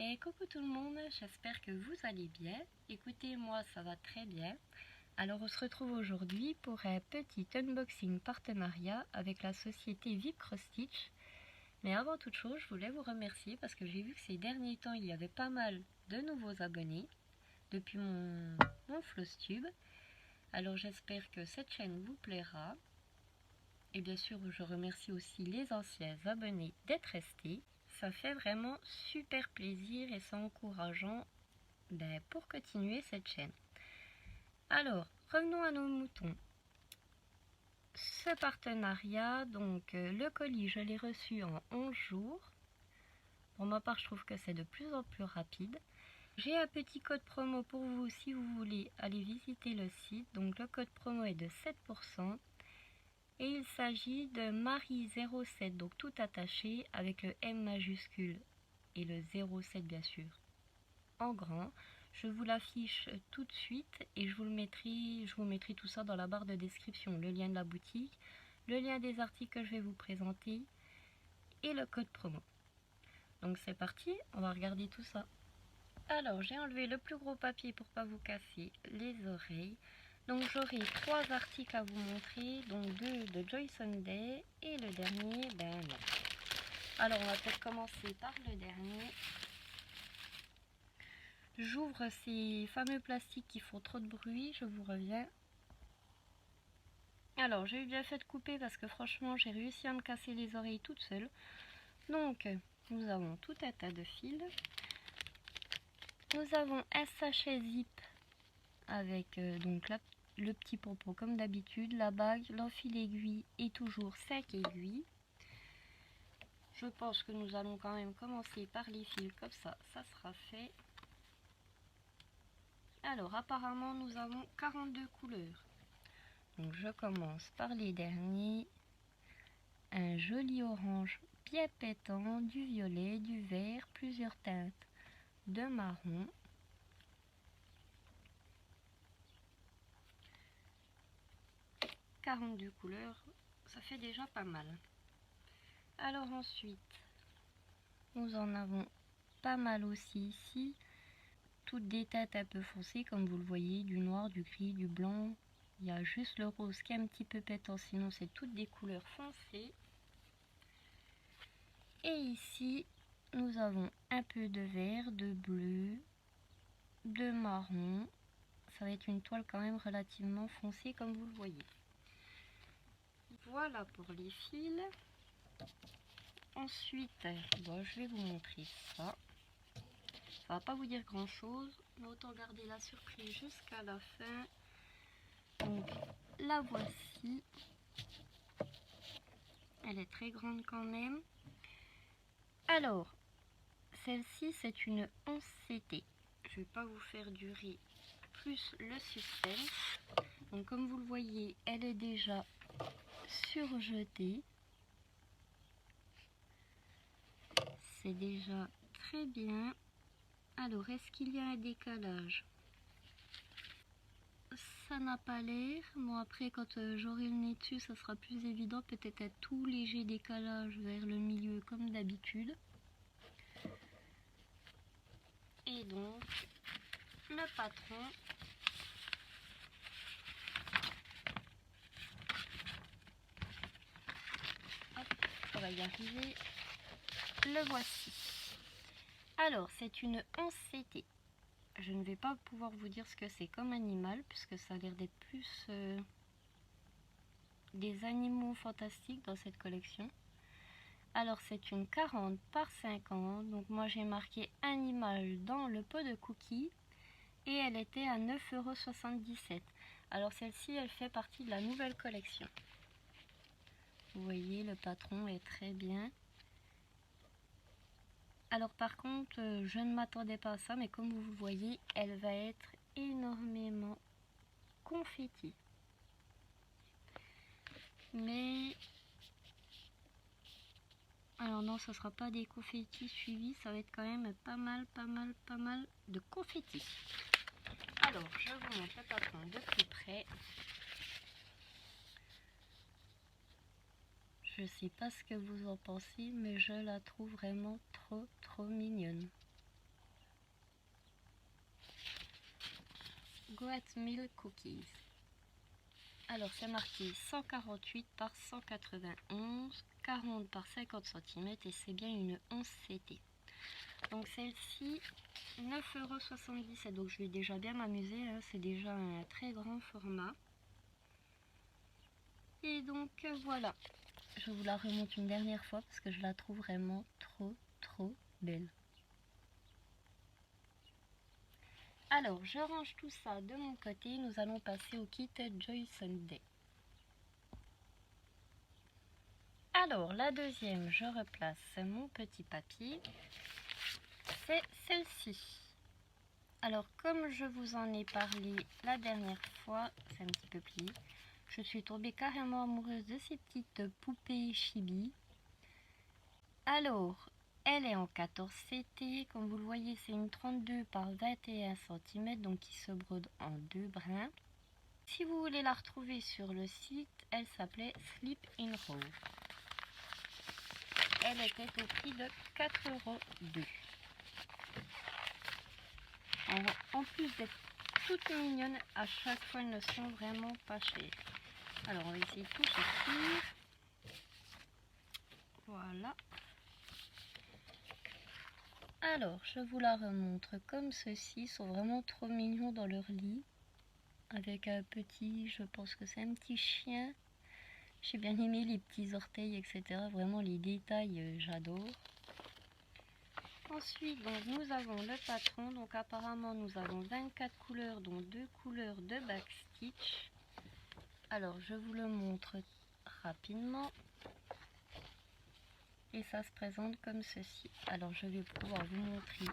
Et coucou tout le monde, j'espère que vous allez bien. Écoutez, moi ça va très bien. Alors on se retrouve aujourd'hui pour un petit unboxing partenariat avec la société VIP Cross Stitch. Mais avant toute chose, je voulais vous remercier parce que j'ai vu que ces derniers temps il y avait pas mal de nouveaux abonnés depuis mon Flowstube. Alors j'espère que cette chaîne vous plaira. Et bien sûr, je remercie aussi les anciens abonnés d'être restés. Ça fait vraiment super plaisir et c'est encourageant pour continuer cette chaîne. Alors, revenons à nos moutons. Ce partenariat, donc le colis, je l'ai reçu en 11 jours. Pour ma part, je trouve que c'est de plus en plus rapide. J'ai un petit code promo pour vous si vous voulez aller visiter le site. Donc le code promo est de 7%. Et il s'agit de Marie07, donc tout attaché avec le M majuscule et le 07 bien sûr en grand. Je vous l'affiche tout de suite et je vous mettrai tout ça dans la barre de description, le lien de la boutique, le lien des articles que je vais vous présenter et le code promo. Donc c'est parti, on va regarder tout ça. Alors j'ai enlevé le plus gros papier pour pas vous casser les oreilles. Donc j'aurai 3 articles à vous montrer, donc 2 de Joy Sunday et le dernier, non. Alors on va peut-être commencer par le dernier. J'ouvre ces fameux plastiques qui font trop de bruit, je vous reviens. Alors j'ai eu bien fait de couper parce que franchement j'ai réussi à me casser les oreilles toute seule. Donc nous avons tout un tas de fils. Nous avons un sachet zip avec donc le petit pompon comme d'habitude, la bague, l'enfil aiguille et toujours 5 aiguilles. Je pense que nous allons quand même commencer par les fils, comme ça sera fait. Alors apparemment nous avons 42 couleurs. Donc je commence par les derniers. Un joli orange bien pétant, du violet, du vert, plusieurs teintes de marron. « 42 couleurs, ça fait déjà pas mal. Alors ensuite, nous en avons pas mal aussi ici. Toutes des teintes un peu foncées comme vous le voyez, du noir, du gris, du blanc. Il y a juste le rose qui est un petit peu pétant, sinon c'est toutes des couleurs foncées. Et ici, nous avons un peu de vert, de bleu, de marron. Ça va être une toile quand même relativement foncée comme vous le voyez. Voilà pour les fils. Ensuite, je vais vous montrer ça. Ça va pas vous dire grand chose, mais autant garder la surprise jusqu'à la fin. Donc la voici. Elle est très grande quand même. Alors, celle-ci c'est une 11CT. Je vais pas vous faire durer plus le suspense. Donc comme vous le voyez, elle est déjà surjetée. C'est déjà très bien. Alors, est-ce qu'il y a un décalage? Ça n'a pas l'air. Bon, après, quand j'aurai le nez dessus, ça sera plus évident. Peut-être un tout léger décalage vers le milieu, comme d'habitude. Et donc, le patron. Hop, on va y arriver. Le voici. Alors, c'est une 11CT. Je ne vais pas pouvoir vous dire ce que c'est comme animal, puisque ça a l'air d'être plus des animaux fantastiques dans cette collection. Alors c'est une 40 par 50, donc moi j'ai marqué animal dans le pot de cookies et elle était à 9,77 €. Alors celle-ci elle fait partie de la nouvelle collection. Vous voyez le patron est très bien. Alors par contre je ne m'attendais pas à ça, mais comme vous le voyez elle va être énormément confetti. Mais alors non, ça sera pas des confettis suivis, ça va être quand même pas mal de confettis. Alors, je vous montre le patron de plus près. Je sais pas ce que vous en pensez, mais je la trouve vraiment trop mignonne. Goat Milk Cookies. Alors c'est marqué 148 par 191, 40 par 50 cm et c'est bien une 11 CT. Donc celle-ci, 9,77 €. Donc je vais déjà bien m'amuser, hein. C'est déjà un très grand format. Et donc voilà, je vous la remonte une dernière fois parce que je la trouve vraiment trop belle. Alors je range tout ça de mon côté, nous allons passer au kit Joy Sunday. Alors la deuxième, je replace mon petit papier, c'est celle-ci. Alors comme je vous en ai parlé la dernière fois, c'est un petit peu plié, je suis tombée carrément amoureuse de ces petites poupées chibi. Alors, elle est en 14 CT, comme vous le voyez c'est une 32 par 21 cm, donc qui se brode en deux brins. Si vous voulez la retrouver sur le site, elle s'appelait Sleep in Row. Elle était au prix de 4,02 €. En plus d'être toutes mignonnes, à chaque fois elles ne sont vraiment pas chères. Alors on va essayer de tout sortir. Voilà. Alors je vous la remontre comme ceci, ils sont vraiment trop mignons dans leur lit. Avec un petit, je pense que c'est un petit chien. J'ai bien aimé les petits orteils, etc. Vraiment les détails, j'adore. Ensuite, donc, nous avons le patron. Donc apparemment, nous avons 24 couleurs, dont 2 couleurs de backstitch. Alors, je vous le montre rapidement. Et ça se présente comme ceci. Alors, je vais pouvoir vous montrer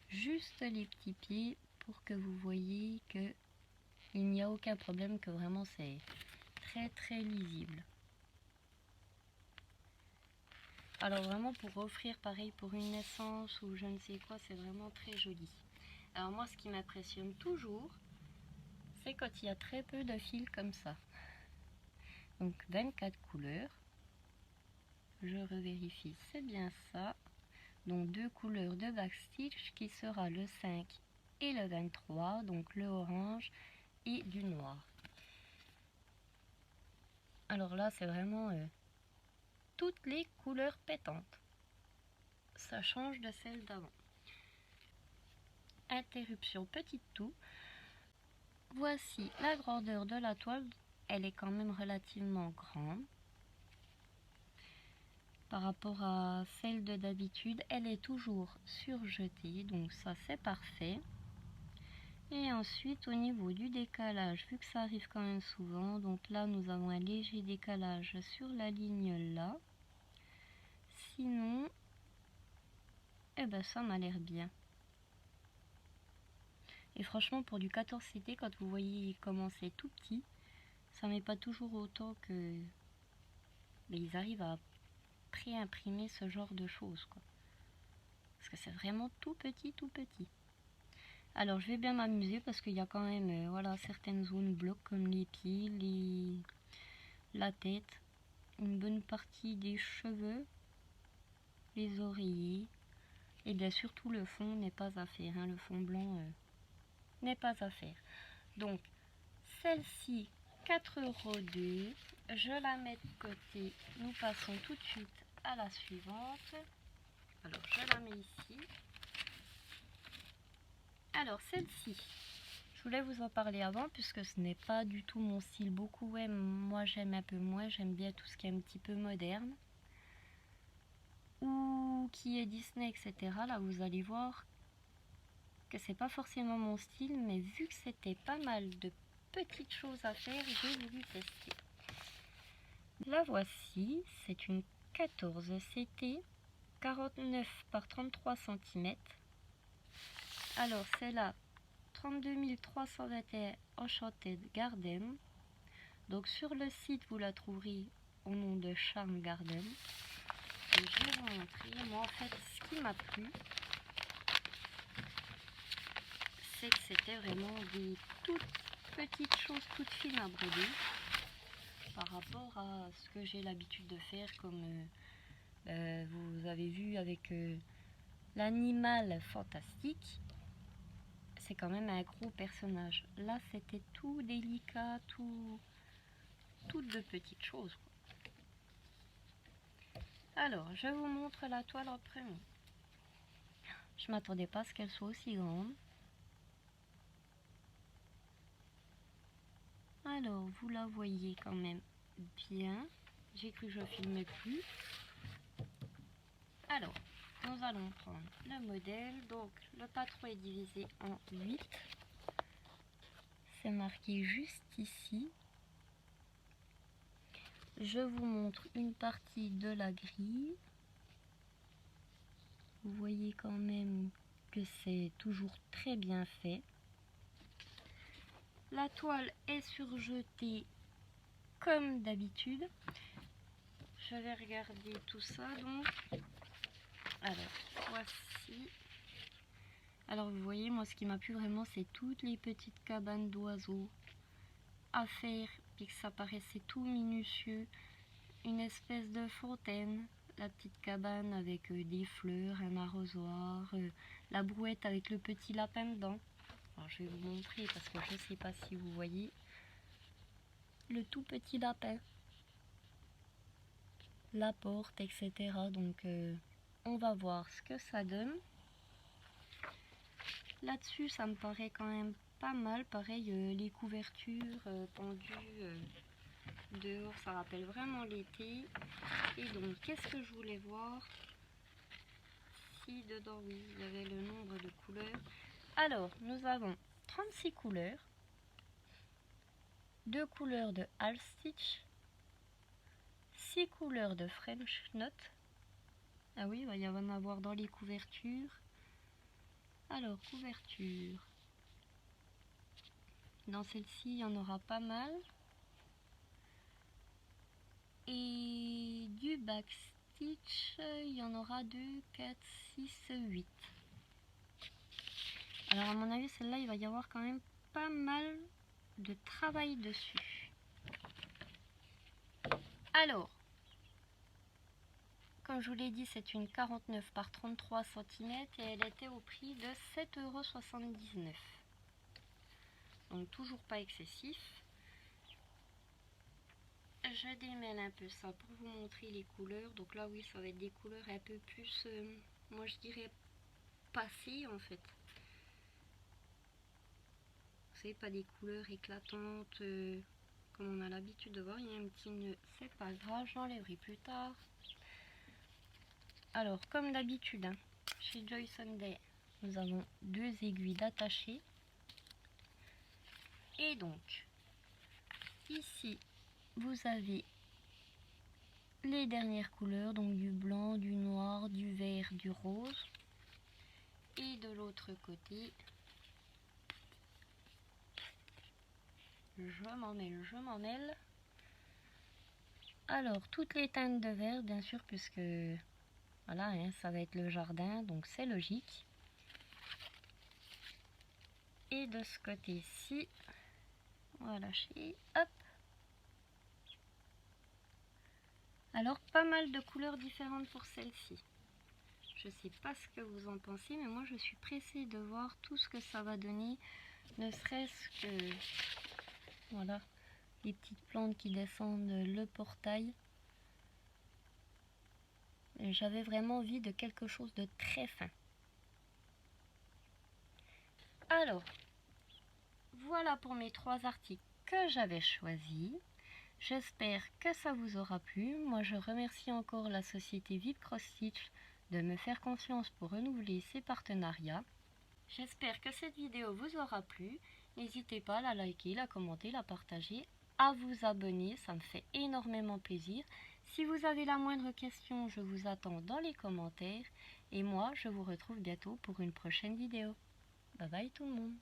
juste les petits pieds pour que vous voyez que il n'y a aucun problème, que vraiment c'est très lisible. Alors vraiment pour offrir pareil pour une naissance ou je ne sais quoi, c'est vraiment très joli. Alors moi ce qui m'impressionne toujours, c'est quand il y a très peu de fils comme ça. Donc 24 couleurs. Je revérifie, c'est bien ça. Donc 2 couleurs de backstitch qui sera le 5 et le 23, donc le orange et du noir. Alors là c'est vraiment toutes les couleurs pétantes. Ça change de celle d'avant. Interruption petite toux. Voici la grandeur de la toile. Elle est quand même relativement grande. Par rapport à celle de d'habitude, elle est toujours surjetée, donc ça c'est parfait. Et ensuite au niveau du décalage, vu que ça arrive quand même souvent, donc là nous avons un léger décalage sur la ligne là. Sinon, eh ben ça m'a l'air bien. Et franchement pour du 14 CT, quand vous voyez comment c'est tout petit, ça met pas toujours autant que... Mais ils arrivent à pré-imprimer ce genre de choses, quoi. Parce que c'est vraiment tout petit. Alors je vais bien m'amuser parce qu'il y a quand même voilà, certaines zones bloquées comme les pieds, la tête, une bonne partie des cheveux, les oreillers. Et bien surtout le fond n'est pas à faire, hein. Le fond blanc n'est pas à faire. Donc celle-ci 4,02 €. Je la mets de côté. Nous passons tout de suite à la suivante. Alors je la mets ici. Alors celle-ci, je voulais vous en parler avant puisque ce n'est pas du tout mon style. Beaucoup, ouais, moi j'aime un peu moins, j'aime bien tout ce qui est un petit peu moderne. Ou qui est Disney, etc. Là vous allez voir que c'est pas forcément mon style, mais vu que c'était pas mal de petites choses à faire, j'ai voulu tester. La voici, c'est une 14 CT, 49 par 33 cm. Alors c'est la 32 321 Enchanted Garden. Donc sur le site vous la trouverez au nom de Charm Garden. Et je vais vous montrer. Moi en fait ce qui m'a plu, c'est que c'était vraiment des toutes petites choses toutes fines à broder par rapport à ce que j'ai l'habitude de faire, comme vous avez vu avec l'animal fantastique. c'est quand même un gros personnage. Là, c'était tout délicat, toutes de petites choses. Alors, je vous montre la toile en premier. Je m'attendais pas à ce qu'elle soit aussi grande. Alors, vous la voyez quand même bien. J'ai cru que je ne filmais plus. Alors, nous allons prendre le modèle. Donc, le patron est divisé en 8. C'est marqué juste ici. Je vous montre une partie de la grille. Vous voyez quand même que c'est toujours très bien fait. La toile est surjetée comme d'habitude. Je vais regarder tout ça donc. Alors, voici. Alors vous voyez, moi ce qui m'a plu vraiment, c'est toutes les petites cabanes d'oiseaux à faire, puis que ça paraissait tout minutieux. Une espèce de fontaine, la petite cabane avec des fleurs, un arrosoir, la brouette avec le petit lapin dedans. Alors je vais vous montrer parce que je ne sais pas si vous voyez le tout petit lapin, la porte, etc. Donc on va voir ce que ça donne. Là-dessus, ça me paraît quand même pas mal. Pareil, les couvertures pendues dehors, ça rappelle vraiment l'été. Et donc, qu'est-ce que je voulais voir? Si dedans, oui, il y avait le nombre de couleurs. Alors, nous avons 36 couleurs. 2 couleurs de Half Stitch. 6 couleurs de French Knot. Ah oui, il va y en avoir dans les couvertures. Alors, couverture. Dans celle-ci, il y en aura pas mal. Et du backstitch, il y en aura 2, 4, 6, 8. Alors à mon avis, celle-là, il va y avoir quand même pas mal de travail dessus. Alors, comme je vous l'ai dit, c'est une 49 par 33 cm et elle était au prix de 7,79 €. Donc toujours pas excessif. Je démêle un peu ça pour vous montrer les couleurs. Donc là, oui, ça va être des couleurs un peu plus, moi je dirais, passées en fait. C'est pas des couleurs éclatantes comme on a l'habitude de voir. Il y a un petit nœud, c'est pas grave, j'enlèverai plus tard. Alors, comme d'habitude, hein, chez Joy Sunday, nous avons 2 aiguilles d'attacher. Et donc, ici, vous avez les dernières couleurs, donc du blanc, du noir, du vert, du rose. Et de l'autre côté, je m'en mêle. Alors, toutes les teintes de vert, bien sûr, puisque voilà, hein, ça va être le jardin, donc c'est logique. Et de ce côté-ci, on va lâcher, hop. Alors, pas mal de couleurs différentes pour celle-ci. Je sais pas ce que vous en pensez, mais moi je suis pressée de voir tout ce que ça va donner, ne serait-ce que, voilà, les petites plantes qui descendent le portail. J'avais vraiment envie de quelque chose de très fin. Alors, voilà pour mes 3 articles que j'avais choisis. J'espère que ça vous aura plu. Moi, je remercie encore la société VIP Cross Stitch de me faire confiance pour renouveler ses partenariats. J'espère que cette vidéo vous aura plu. N'hésitez pas à la liker, la commenter, la partager, à vous abonner, ça me fait énormément plaisir. Si vous avez la moindre question, je vous attends dans les commentaires. Et moi, je vous retrouve bientôt pour une prochaine vidéo. Bye bye tout le monde.